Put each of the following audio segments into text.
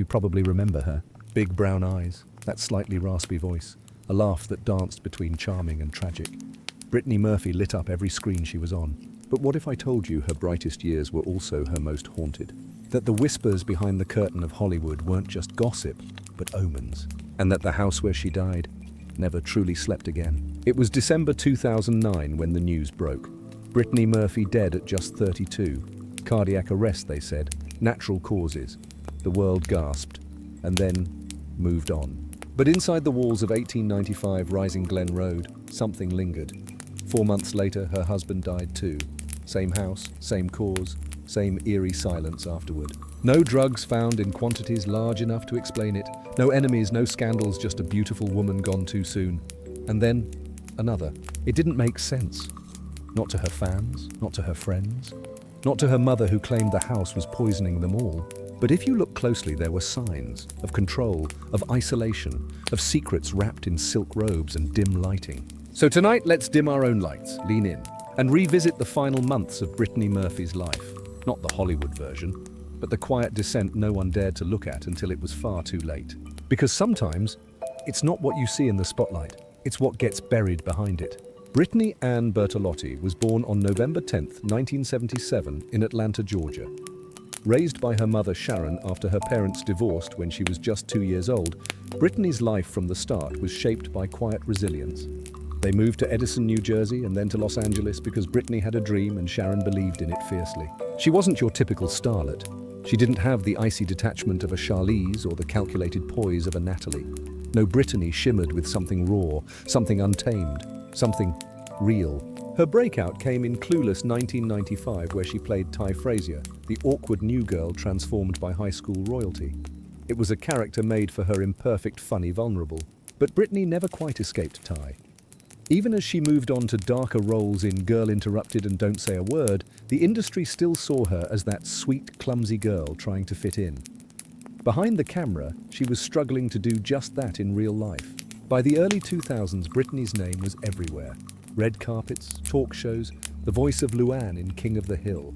You probably remember her. Big brown eyes, that slightly raspy voice, a laugh that danced between charming and tragic. Brittany Murphy lit up every screen she was on. But what if I told you her brightest years were also her most haunted? That the whispers behind the curtain of Hollywood weren't just gossip, but omens. And that the house where she died never truly slept again. It was December 2009 when the news broke. Brittany Murphy dead at just 32. Cardiac arrest, they said. Natural causes. The world gasped, and then moved on. But inside the walls of 1895 Rising Glen Road, something lingered. 4 months later, her husband died too. Same house, same cause, same eerie silence afterward. No drugs found in quantities large enough to explain it. No enemies, no scandals, just a beautiful woman gone too soon. And then, another. It didn't make sense. Not to her fans, not to her friends, not to her mother who claimed the house was poisoning them all. But if you look closely, there were signs of control, of isolation, of secrets wrapped in silk robes and dim lighting. So tonight, let's dim our own lights, lean in, and revisit the final months of Brittany Murphy's life. Not the Hollywood version, but the quiet descent no one dared to look at until it was far too late. Because sometimes, it's not what you see in the spotlight, it's what gets buried behind it. Brittany Ann Bertolotti was born on November 10, 1977, in Atlanta, Georgia. Raised by her mother Sharon after her parents divorced when she was just 2 years old, Brittany's life from the start was shaped by quiet resilience. They moved to Edison, New Jersey, and then to Los Angeles because Brittany had a dream and Sharon believed in it fiercely. She wasn't your typical starlet. She didn't have the icy detachment of a Charlize or the calculated poise of a Natalie. No, Brittany shimmered with something raw, something untamed, something real. Her breakout came in Clueless 1995, where she played Ty Frazier, the awkward new girl transformed by high school royalty. It was a character made for her imperfect, funny, vulnerable. But Brittany never quite escaped Ty. Even as she moved on to darker roles in Girl Interrupted and Don't Say a Word, the industry still saw her as that sweet, clumsy girl trying to fit in. Behind the camera, she was struggling to do just that in real life. By the early 2000s, Brittany's name was everywhere. Red carpets, talk shows, the voice of Luann in King of the Hill.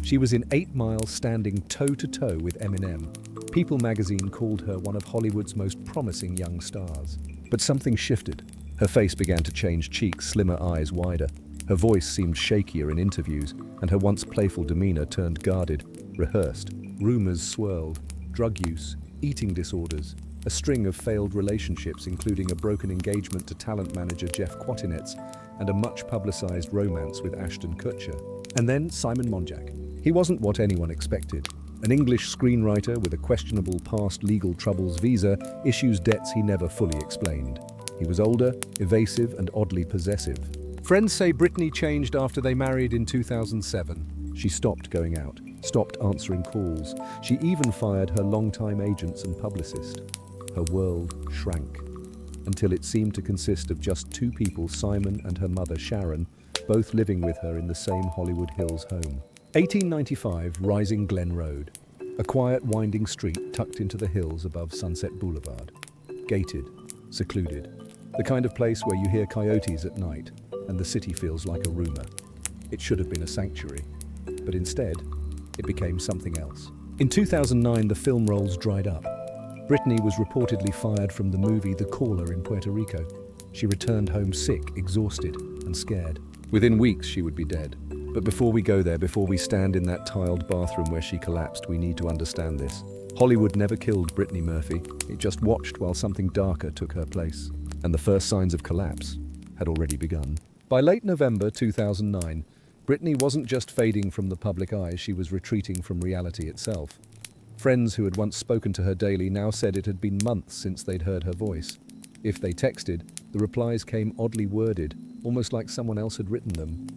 She was in 8 Mile standing toe-to-toe with Eminem. People magazine called her one of Hollywood's most promising young stars. But something shifted. Her face began to change, cheeks, slimmer, eyes wider. Her voice seemed shakier in interviews, and her once playful demeanor turned guarded, rehearsed. Rumors swirled. Drug use, eating disorders, a string of failed relationships including a broken engagement to talent manager Jeff Quatinetz and a much-publicized romance with Ashton Kutcher. And then Simon Monjack. He wasn't what anyone expected. An English screenwriter with a questionable past legal troubles visa issues debts he never fully explained. He was older, evasive, and oddly possessive. Friends say Brittany changed after they married in 2007. She stopped going out, stopped answering calls. She even fired her longtime agents and publicist. Her world shrank, until it seemed to consist of just 2 people, Simon and her mother Sharon, both living with her in the same Hollywood Hills home. 1895 Rising Glen Road, a quiet winding street tucked into the hills above Sunset Boulevard. Gated, secluded, the kind of place where you hear coyotes at night and the city feels like a rumor. It should have been a sanctuary, but instead, it became something else. In 2009, the film roles dried up. Brittany was reportedly fired from the movie The Caller in Puerto Rico. She returned home sick, exhausted, and scared. Within weeks, she would be dead. But before we go there, before we stand in that tiled bathroom where she collapsed, we need to understand this. Hollywood never killed Brittany Murphy. It just watched while something darker took her place. And the first signs of collapse had already begun. By late November 2009, Brittany wasn't just fading from the public eye, she was retreating from reality itself. Friends who had once spoken to her daily now said it had been months since they'd heard her voice. If they texted, the replies came oddly worded, almost like someone else had written them.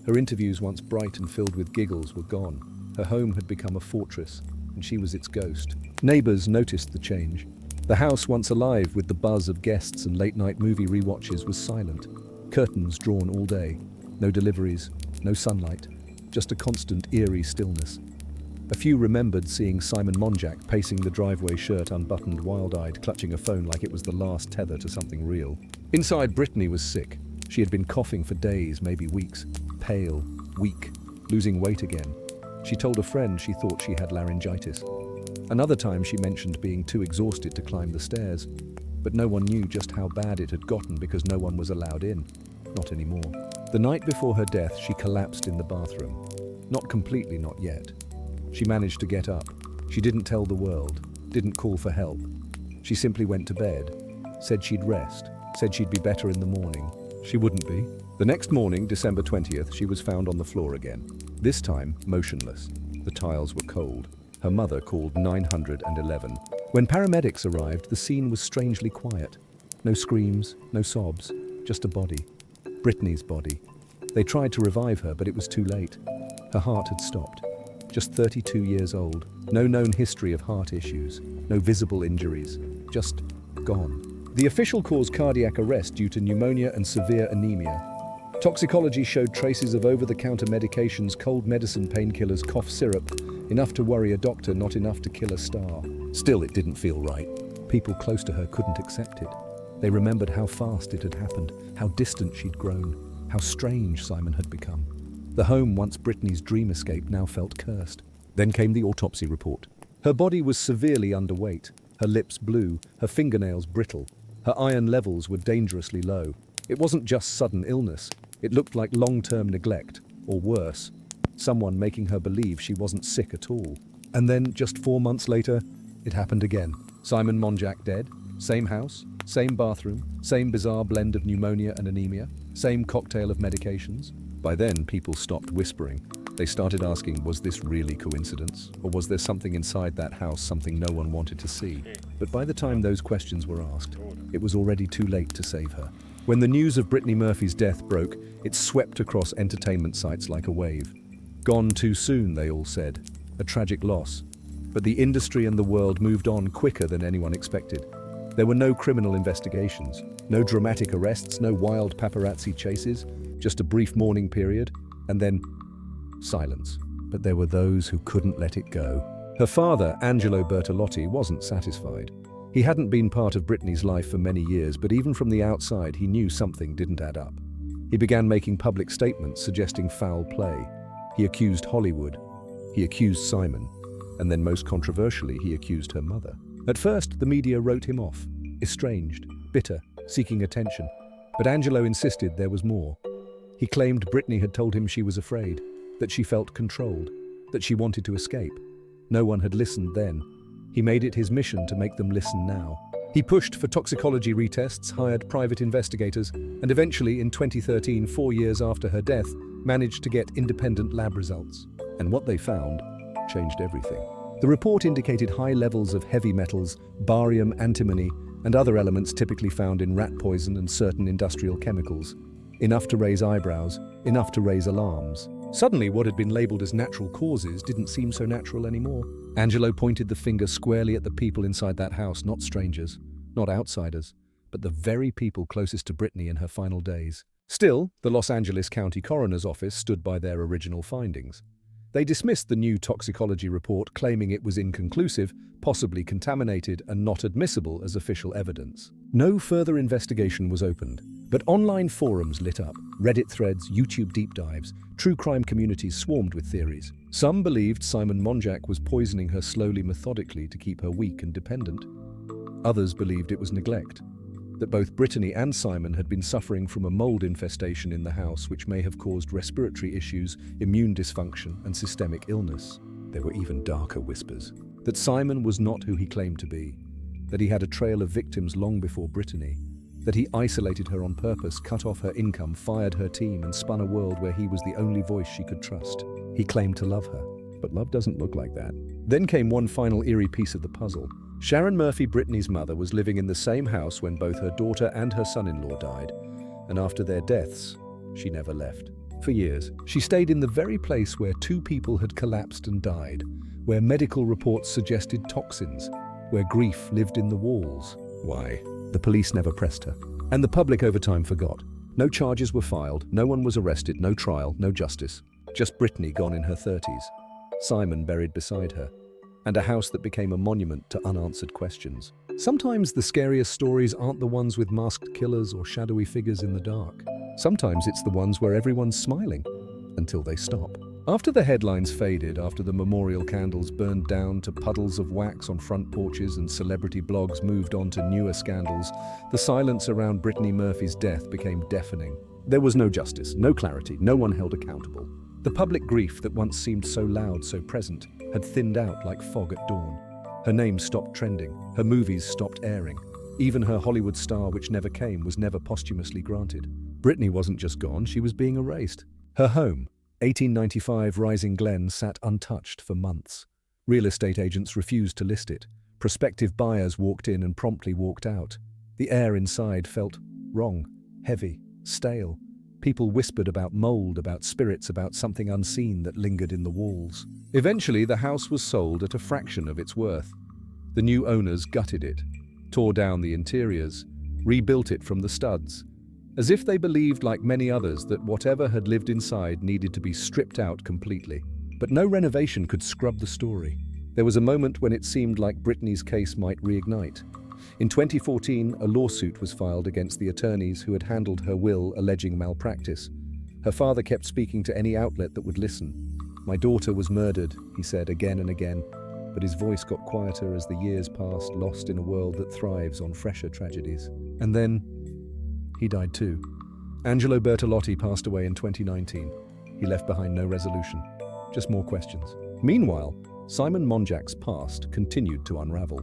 Her interviews, once bright and filled with giggles, were gone. Her home had become a fortress, and she was its ghost. Neighbors noticed the change. The house, once alive with the buzz of guests and late-night movie rewatches, was silent. Curtains drawn all day. No deliveries, no sunlight, just a constant eerie stillness. A few remembered seeing Simon Monjack pacing the driveway, shirt unbuttoned, wild-eyed, clutching a phone like it was the last tether to something real. Inside, Brittany was sick. She had been coughing for days, maybe weeks, pale, weak, losing weight again. She told a friend she thought she had laryngitis. Another time she mentioned being too exhausted to climb the stairs, but no one knew just how bad it had gotten because no one was allowed in. Not anymore. The night before her death, she collapsed in the bathroom. Not completely, not yet. She managed to get up. She didn't tell the world, didn't call for help. She simply went to bed, said she'd rest, said she'd be better in the morning. She wouldn't be. The next morning, December 20th, she was found on the floor again. This time, motionless. The tiles were cold. Her mother called 911. When paramedics arrived, the scene was strangely quiet. No screams, no sobs, just a body. Brittany's body. They tried to revive her, but it was too late. Her heart had stopped. Just 32 years old. No known history of heart issues. No visible injuries. Just gone. The official cause cardiac arrest due to pneumonia and severe anemia. Toxicology showed traces of over-the-counter medications, cold medicine, painkillers, cough syrup, enough to worry a doctor, not enough to kill a star. Still, it didn't feel right. People close to her couldn't accept it. They remembered how fast it had happened, how distant she'd grown, how strange Simon had become. The home, once Brittany's dream escape, now felt cursed. Then came the autopsy report. Her body was severely underweight, her lips blue, her fingernails brittle. Her iron levels were dangerously low. It wasn't just sudden illness. It looked like long-term neglect, or worse, someone making her believe she wasn't sick at all. And then, just 4 months later, it happened again. Simon Monjack dead, same house, same bathroom, same bizarre blend of pneumonia and anemia, same cocktail of medications. By then, people stopped whispering. They started asking, was this really coincidence? Or was there something inside that house, something no one wanted to see? But by the time those questions were asked, it was already too late to save her. When the news of Brittany Murphy's death broke, it swept across entertainment sites like a wave. Gone too soon, they all said. A tragic loss. But the industry and the world moved on quicker than anyone expected. There were no criminal investigations, no dramatic arrests, no wild paparazzi chases, just a brief mourning period, and then silence. But there were those who couldn't let it go. Her father, Angelo Bertolotti, wasn't satisfied. He hadn't been part of Brittany's life for many years, but even from the outside, he knew something didn't add up. He began making public statements suggesting foul play. He accused Hollywood. He accused Simon. And then most controversially, he accused her mother. At first, the media wrote him off, estranged, bitter, seeking attention. But Angelo insisted there was more. He claimed Brittany had told him she was afraid, that she felt controlled, that she wanted to escape. No one had listened then. He made it his mission to make them listen now. He pushed for toxicology retests, hired private investigators, and eventually, in 2013, 4 years after her death, managed to get independent lab results. And what they found changed everything. The report indicated high levels of heavy metals, barium, antimony, and other elements typically found in rat poison and certain industrial chemicals. Enough to raise eyebrows, enough to raise alarms. Suddenly, what had been labeled as natural causes didn't seem so natural anymore. Angelo pointed the finger squarely at the people inside that house, not strangers, not outsiders, but the very people closest to Brittany in her final days. Still, the Los Angeles County Coroner's Office stood by their original findings. They dismissed the new toxicology report, claiming it was inconclusive, possibly contaminated, and not admissible as official evidence. No further investigation was opened, but online forums lit up. Reddit threads, YouTube deep dives, true crime communities swarmed with theories. Some believed Simon Monjack was poisoning her slowly, methodically to keep her weak and dependent. Others believed it was neglect, that both Brittany and Simon had been suffering from a mold infestation in the house which may have caused respiratory issues, immune dysfunction, and systemic illness. There were even darker whispers that Simon was not who he claimed to be, that he had a trail of victims long before Brittany, that he isolated her on purpose, cut off her income, fired her team, and spun a world where he was the only voice she could trust. He claimed to love her, but love doesn't look like that. Then came one final eerie piece of the puzzle. Sharon Murphy, Brittany's mother, was living in the same house when both her daughter and her son-in-law died, and after their deaths, she never left. For years, she stayed in the very place where 2 people had collapsed and died, where medical reports suggested toxins, where grief lived in the walls. Why? The police never pressed her, and the public over time forgot. No charges were filed, no one was arrested, no trial, no justice. Just Brittany gone in her 30s, Simon buried beside her, and a house that became a monument to unanswered questions. Sometimes the scariest stories aren't the ones with masked killers or shadowy figures in the dark. Sometimes it's the ones where everyone's smiling until they stop. After the headlines faded, after the memorial candles burned down to puddles of wax on front porches and celebrity blogs moved on to newer scandals, the silence around Brittany Murphy's death became deafening. There was no justice, no clarity, no one held accountable. The public grief that once seemed so loud, so present, had thinned out like fog at dawn. Her name stopped trending, her movies stopped airing. Even her Hollywood star, which never came, was never posthumously granted. Brittany wasn't just gone, she was being erased. Her home, 1895 Rising Glen, sat untouched for months. Real estate agents refused to list it. Prospective buyers walked in and promptly walked out. The air inside felt wrong, heavy, stale. People whispered about mold, about spirits, about something unseen that lingered in the walls. Eventually, the house was sold at a fraction of its worth. The new owners gutted it, tore down the interiors, rebuilt it from the studs, as if they believed, like many others, that whatever had lived inside needed to be stripped out completely. But no renovation could scrub the story. There was a moment when it seemed like Brittany's case might reignite. In 2014, a lawsuit was filed against the attorneys who had handled her will, alleging malpractice. Her father kept speaking to any outlet that would listen. "My daughter was murdered," he said again and again, but his voice got quieter as the years passed, lost in a world that thrives on fresher tragedies. And then, he died too. Angelo Bertolotti passed away in 2019. He left behind no resolution, just more questions. Meanwhile, Simon Monjack's past continued to unravel.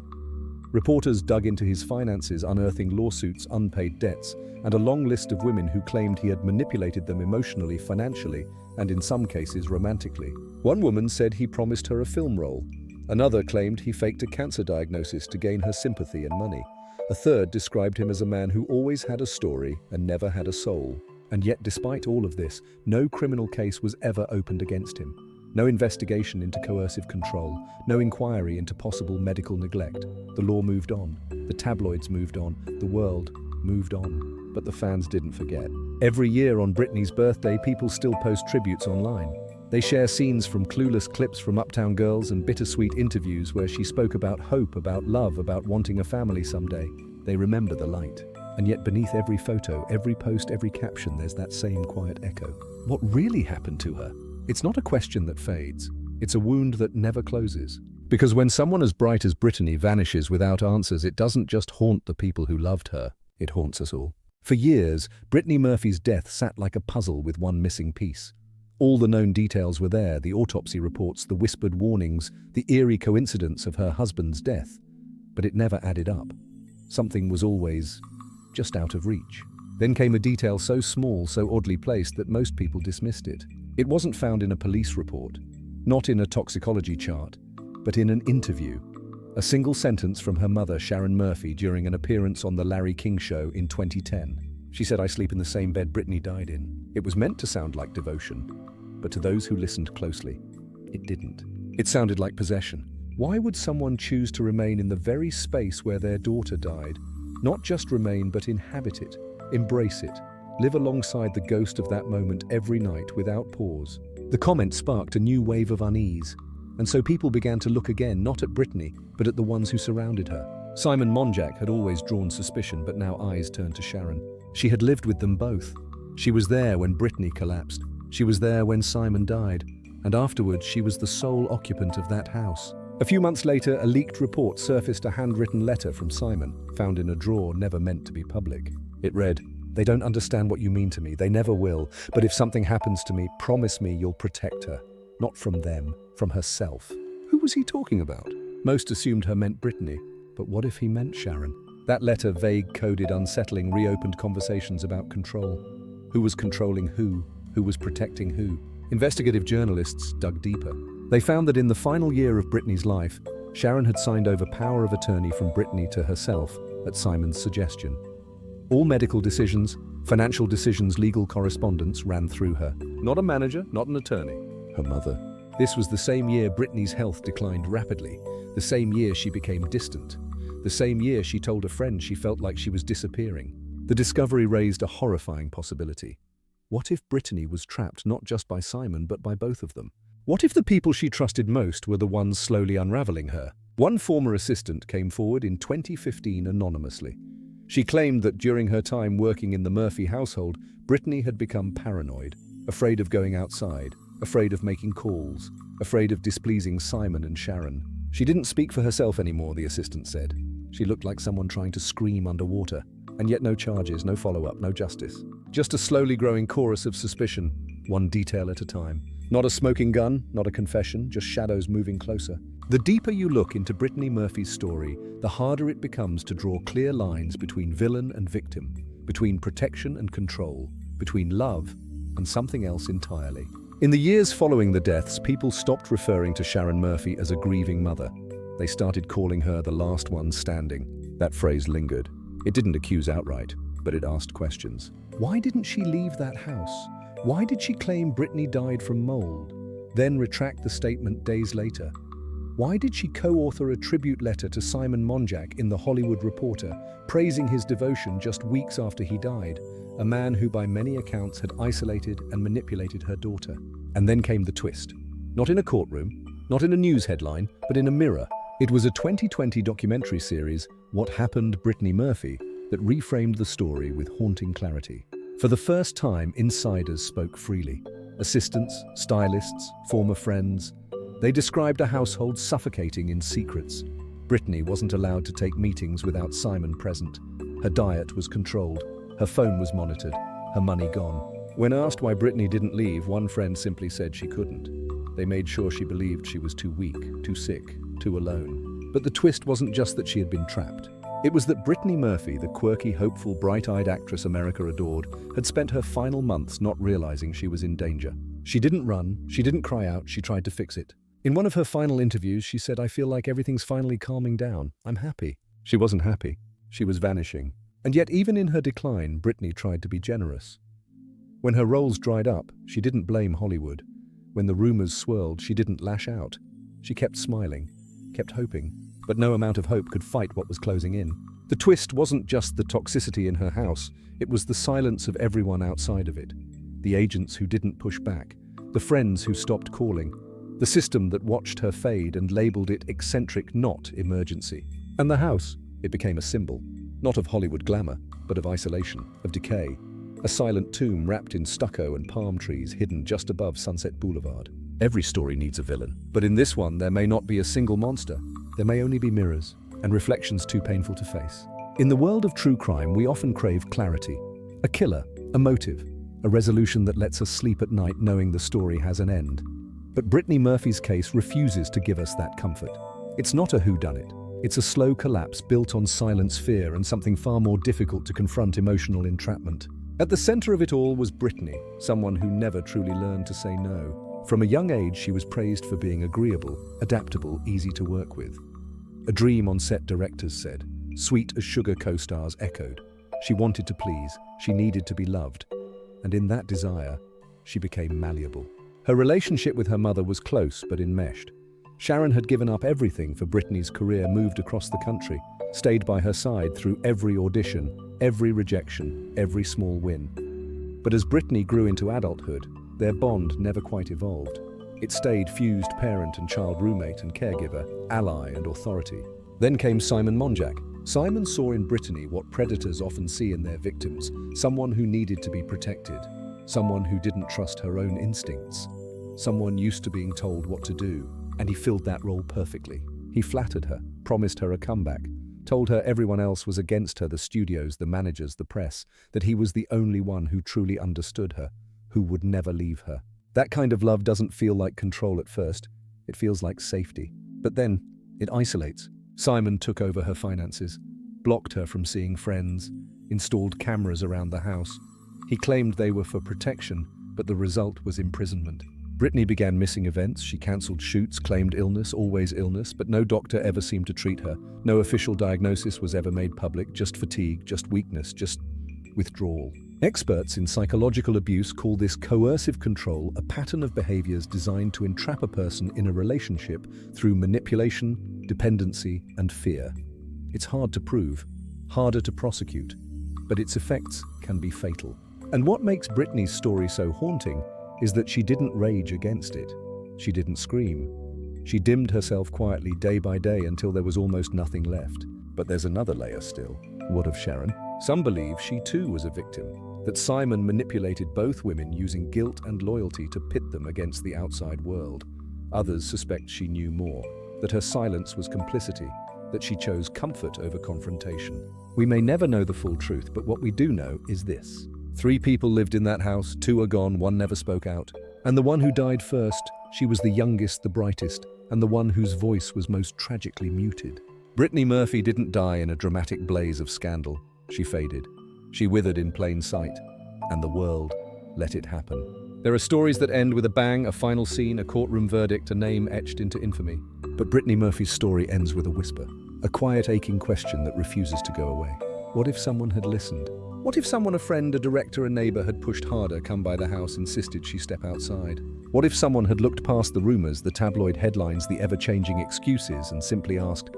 Reporters dug into his finances, unearthing lawsuits, unpaid debts, and a long list of women who claimed he had manipulated them emotionally, financially, and in some cases romantically. One woman said he promised her a film role. Another claimed he faked a cancer diagnosis to gain her sympathy and money. A third described him as a man who always had a story and never had a soul. And yet, despite all of this, no criminal case was ever opened against him. No investigation into coercive control, no inquiry into possible medical neglect. The law moved on, the tabloids moved on, the world moved on. But the fans didn't forget. Every year on Brittany's birthday, people still post tributes online. They share scenes from clueless clips from Uptown Girls and bittersweet interviews where she spoke about hope, about love, about wanting a family someday. They remember the light. And yet beneath every photo, every post, every caption, there's that same quiet echo. What really happened to her? It's not a question that fades. It's a wound that never closes. Because when someone as bright as Brittany vanishes without answers, it doesn't just haunt the people who loved her, it haunts us all. For years, Brittany Murphy's death sat like a puzzle with one missing piece. All the known details were there, the autopsy reports, the whispered warnings, the eerie coincidence of her husband's death. But it never added up. Something was always just out of reach. Then came a detail so small, so oddly placed that most people dismissed it. It wasn't found in a police report, not in a toxicology chart, but in an interview. A single sentence from her mother, Sharon Murphy, during an appearance on The Larry King Show in 2010. She said, "I sleep in the same bed Brittany died in." It was meant to sound like devotion, but to those who listened closely, it didn't. It sounded like possession. Why would someone choose to remain in the very space where their daughter died? Not just remain, but inhabit it, embrace it, live alongside the ghost of that moment every night without pause. The comment sparked a new wave of unease, and so people began to look again, not at Brittany, but at the ones who surrounded her. Simon Monjack had always drawn suspicion, but now eyes turned to Sharon. She had lived with them both. She was there when Brittany collapsed. She was there when Simon died, and afterwards she was the sole occupant of that house. A few months later, a leaked report surfaced, a handwritten letter from Simon, found in a drawer never meant to be public. It read, "They don't understand what you mean to me, they never will, but if something happens to me, promise me you'll protect her. Not from them, from herself." Who was he talking about? Most assumed her meant Brittany, but what if he meant Sharon? That letter, vague, coded, unsettling, reopened conversations about control. Who was controlling who? Who was protecting who? Investigative journalists dug deeper. They found that in the final year of Brittany's life, Sharon had signed over power of attorney from Brittany to herself at Simon's suggestion. All medical decisions, financial decisions, legal correspondence ran through her. Not a manager, not an attorney. Her mother. This was the same year Brittany's health declined rapidly, the same year she became distant, the same year she told a friend she felt like she was disappearing. The discovery raised a horrifying possibility. What if Brittany was trapped not just by Simon, but by both of them? What if the people she trusted most were the ones slowly unraveling her? One former assistant came forward in 2015 anonymously. She claimed that during her time working in the Murphy household, Brittany had become paranoid, afraid of going outside, afraid of making calls, afraid of displeasing Simon and Sharon. She didn't speak for herself anymore, the assistant said. She looked like someone trying to scream underwater, and yet no charges, no follow-up, no justice. Just a slowly growing chorus of suspicion, one detail at a time. Not a smoking gun, not a confession, just shadows moving closer. The deeper you look into Brittany Murphy's story, the harder it becomes to draw clear lines between villain and victim, between protection and control, between love and something else entirely. In the years following the deaths, people stopped referring to Sharon Murphy as a grieving mother. They started calling her the last one standing. That phrase lingered. It didn't accuse outright, but it asked questions. Why didn't she leave that house? Why did she claim Brittany died from mold, then retract the statement days later? Why did she co-author a tribute letter to Simon Monjack in The Hollywood Reporter, praising his devotion just weeks after he died, a man who by many accounts had isolated and manipulated her daughter? And then came the twist. Not in a courtroom, not in a news headline, but in a mirror. It was a 2020 documentary series, What Happened, Brittany Murphy, that reframed the story with haunting clarity. For the first time, insiders spoke freely. Assistants, stylists, former friends. They described a household suffocating in secrets. Brittany wasn't allowed to take meetings without Simon present. Her diet was controlled. Her phone was monitored. Her money gone. When asked why Brittany didn't leave, one friend simply said she couldn't. They made sure she believed she was too weak, too sick, too alone. But the twist wasn't just that she had been trapped. It was that Brittany Murphy, the quirky, hopeful, bright-eyed actress America adored, had spent her final months not realizing she was in danger. She didn't run, she didn't cry out, she tried to fix it. In one of her final interviews, she said, "I feel like everything's finally calming down. I'm happy." She wasn't happy. She was vanishing. And yet, even in her decline, Brittany tried to be generous. When her roles dried up, she didn't blame Hollywood. When the rumors swirled, she didn't lash out. She kept smiling, kept hoping. But no amount of hope could fight what was closing in. The twist wasn't just the toxicity in her house, it was the silence of everyone outside of it. The agents who didn't push back, the friends who stopped calling, the system that watched her fade and labeled it eccentric, not emergency. And the house, it became a symbol, not of Hollywood glamour, but of isolation, of decay. A silent tomb wrapped in stucco and palm trees hidden just above Sunset Boulevard. Every story needs a villain, but in this one there may not be a single monster. There may only be mirrors, and reflections too painful to face. In the world of true crime, we often crave clarity. A killer, a motive, a resolution that lets us sleep at night knowing the story has an end. But Brittany Murphy's case refuses to give us that comfort. It's not a whodunit. It's a slow collapse built on silence, fear, and something far more difficult to confront: emotional entrapment. At the center of it all was Brittany, someone who never truly learned to say no. From a young age, she was praised for being agreeable, adaptable, easy to work with. A dream, on set directors said. Sweet as sugar co-stars echoed. She wanted to please, she needed to be loved. And in that desire, she became malleable. Her relationship with her mother was close but enmeshed. Sharon had given up everything for Brittany's career, moved across the country, stayed by her side through every audition, every rejection, every small win. But as Brittany grew into adulthood, their bond never quite evolved. It stayed fused parent and child, roommate and caregiver, ally and authority. Then came Simon Monjack. Simon saw in Brittany what predators often see in their victims, someone who needed to be protected, someone who didn't trust her own instincts, someone used to being told what to do, and he filled that role perfectly. He flattered her, promised her a comeback, told her everyone else was against her, the studios, the managers, the press, that he was the only one who truly understood her, who would never leave her. That kind of love doesn't feel like control at first, it feels like safety. But then, it isolates. Simon took over her finances, blocked her from seeing friends, installed cameras around the house. He claimed they were for protection, but the result was imprisonment. Brittany began missing events, she cancelled shoots, claimed illness, always illness, but no doctor ever seemed to treat her. No official diagnosis was ever made public, just fatigue, just weakness, just withdrawal. Experts in psychological abuse call this coercive control, a pattern of behaviors designed to entrap a person in a relationship through manipulation, dependency, and fear. It's hard to prove, harder to prosecute, but its effects can be fatal. And what makes Brittany's story so haunting is that she didn't rage against it. She didn't scream. She dimmed herself quietly day by day until there was almost nothing left. But there's another layer still. What of Sharon? Some believe she too was a victim, that Simon manipulated both women using guilt and loyalty to pit them against the outside world. Others suspect she knew more, that her silence was complicity, that she chose comfort over confrontation. We may never know the full truth, but what we do know is this. 3 people lived in that house, 2 are gone, 1 never spoke out. And the one who died first, she was the youngest, the brightest, and the one whose voice was most tragically muted. Brittany Murphy didn't die in a dramatic blaze of scandal. She faded. She withered in plain sight, and the world let it happen. There are stories that end with a bang, a final scene, a courtroom verdict, a name etched into infamy. But Brittany Murphy's story ends with a whisper, a quiet, aching question that refuses to go away. What if someone had listened? What if someone, a friend, a director, a neighbor, had pushed harder, come by the house, insisted she step outside? What if someone had looked past the rumors, the tabloid headlines, the ever-changing excuses, and simply asked,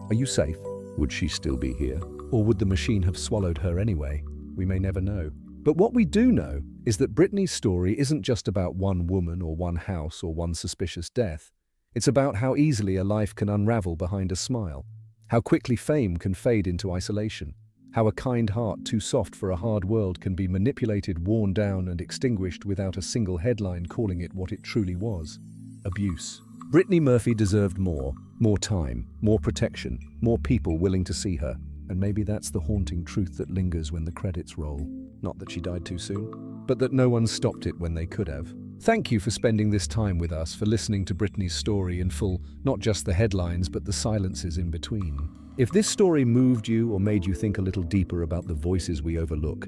"Are you safe?" Would she still be here? Or would the machine have swallowed her anyway? We may never know. But what we do know is that Brittany's story isn't just about one woman or one house or one suspicious death. It's about how easily a life can unravel behind a smile, how quickly fame can fade into isolation, how a kind heart too soft for a hard world can be manipulated, worn down, and extinguished without a single headline calling it what it truly was: abuse. Brittany Murphy deserved more time, more protection, more people willing to see her. And maybe that's the haunting truth that lingers when the credits roll. Not that she died too soon, but that no one stopped it when they could have. Thank you for spending this time with us, for listening to Brittany's story in full, not just the headlines, but the silences in between. If this story moved you or made you think a little deeper about the voices we overlook,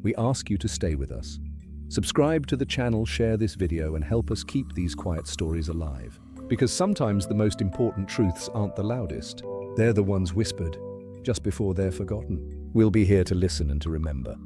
we ask you to stay with us. Subscribe to the channel, share this video, and help us keep these quiet stories alive. Because sometimes the most important truths aren't the loudest. They're the ones whispered just before they're forgotten. We'll be here to listen and to remember.